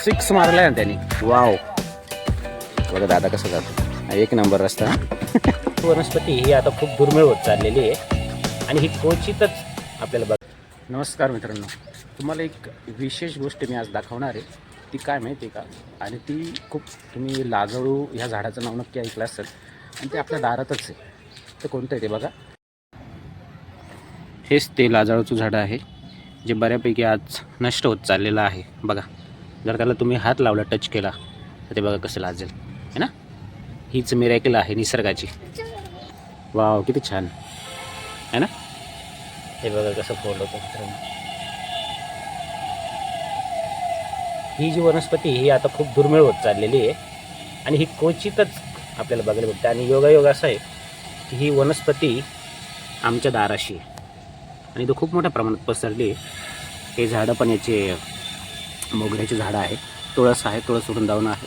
Six मारलाय ना त्यांनी. Wow, बघा दादा कसं जातो. एक नंबर रस्ता. वनस्पती ही आता खूप दुर्मिळ होत चाललेली आहे आणि ही क्वचितच आपल्याला बघ. नमस्कार मित्रांनो, तुम्हाला एक विशेष गोष्ट मी आज दाखवणार आहे. ती काय माहिती आहे का? आणि ती खूप, तुम्ही लाजाळू ह्या झाडाचं नाव नक्की ऐकलं असेल आणि ते आपल्या दारातच आहे. ते कोणतं आहे ते बघा. हेच ते लाजाळूचं झाडं आहे जे बऱ्यापैकी आज नष्ट होत चाललेलं आहे. बघा, जर त्याला तुम्ही हात लावला, टच केला तर ते बघा कसं लाजेल, है ना. हीच मिरॅकल आहे निसर्गाची. वाव, किती छान आहे ना. हे बघा कसं फुल होतं मित्रांनो. ही जी वनस्पती ही आता खूप दुर्मिळ होत चाललेली आहे आणि ही क्वचितच आपल्याला बघायला भेटते. आणि योगायोग असा आहे की ही वनस्पती आमच्या दाराशी आहे आणि तो खूप मोठ्या प्रमाणात पसरली आहे. हे झाडं पण याचे मोगऱ्याची झाडं आहे, तुळस आहे, तुळस वृंदावन आहे.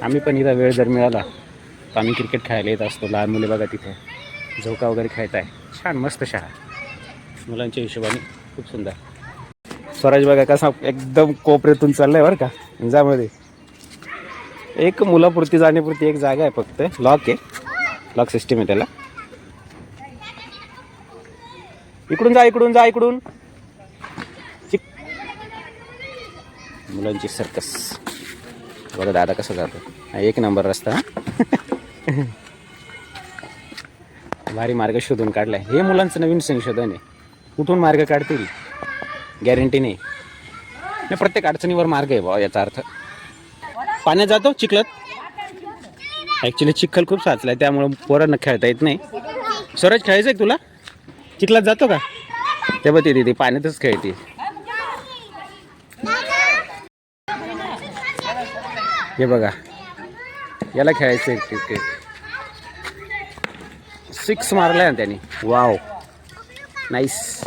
आम्ही पण इथं वेळ जर मिळाला तर आम्ही क्रिकेट खेळायला येत असतो. लहान मुले बघा तिथे झोका वगैरे खेळत आहे. छान मस्त शाळा, मुलांच्या हिशोबाने खूप सुंदर. स्वराज बघा कसा एकदम कोपऱ्यातून चाललाय बरं का. जामध्ये एक मुलापुरती जाण्यापुरती एक जागा आहे फक्त. लॉक आहे, लॉक सिस्टीम आहे त्याला. इकडून जा, इकडून जा, इकडून. मुलांची सर्कस. बघा दादा कसं जातो. एक नंबर रस्ता. भारी मार्ग शोधून काढलाय. हे मुलांचं नवीन संशोधन आहे. कुठून मार्ग काढतील गॅरंटी नाही. प्रत्येक अडचणीवर मार्ग आहे बा, याचा अर्थ. पाण्यात जातो चिखलात. ॲक्च्युली चिखल खूप साचलाय त्यामुळं पोरांना खेळता येत नाही. स्वराज खेळायचं आहे तुला? चिखलात जातो का? तेव्हा ती दिदी पाण्यातच खेळते. हे बघा, याला खेळायचं आहे क्रिकेट. सिक्स मारलाय ना त्यांनी. Wow, nice.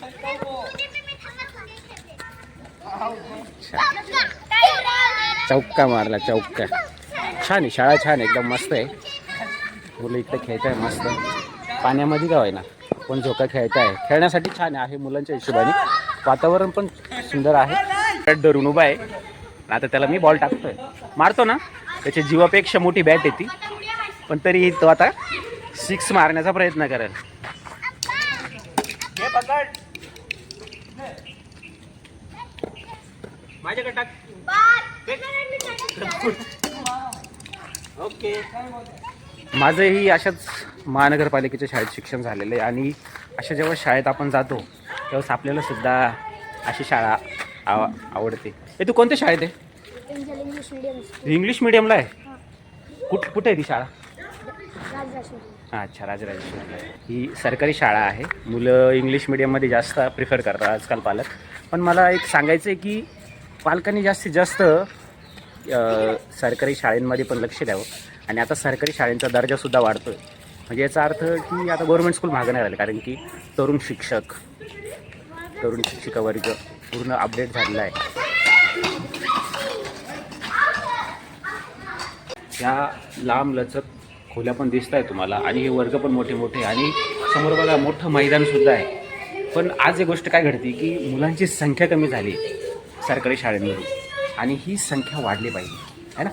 चौका मारला, चौका. छान आहे शाळा, छान एकदम मस्त आहे. मुलं इकडे खेळत आहे मस्त पाण्यामध्ये. का होईना पण झोका खेळत आहे, खेळण्यासाठी छान आहे मुलांच्या हिशोबाने. वातावरण पण सुंदर आहे. बॅट धरून उभा आहे. आता त्याला मी बॉल टाकतोय, मारतो ना. त्याच्या जीवापेक्षा मोठी बॅट आहे ती, पण तरी तो आता सिक्स मारण्याचा प्रयत्न करेल. माझ्याकडे टाक. ओके. माझंही अशाच महानगरपालिकेच्या शाळेत शिक्षण झालेलं आहे आणि अशा जेव्हा शाळेत आपण जातो तेव्हाच आपल्याला सुद्धा अशी शाळा आवडते. तू कोणत्या शाळेत आहे? इंग्लिश मिडियमला आहे. कुठे आहे ती शाळा? अच्छा, राजराजेश्वरीला. ही सरकारी शाळा आहे. मुलं इंग्लिश मिडियममध्ये जास्त प्रिफर करतात आजकाल पालक. पण मला एक सांगायचं आहे की पालकांनी जास्तीत जास्त सरकारी शाळेंमध्ये पण लक्ष द्यावं. आणि आता सरकारी शाळेंचा दर्जासुद्धा वाढतो आहे. म्हणजे याचा अर्थ की आता गव्हर्मेंट स्कूल मागं नाही राहिले, कारण की तरुण शिक्षिका वर्ग पूर्ण अपडेट झालेला आहे. ह्या लांब लचक खोल्या पण दिसत आहे तुम्हाला आणि हे वर्ग पण मोठे मोठे आणि समोर बघा मोठं मैदानसुद्धा आहे. पण आज एक गोष्ट काय घडते की मुलांची संख्या कमी झाली सरकारी शाळेंमध्ये आणि ही संख्या वाढली पाहिजे, है ना.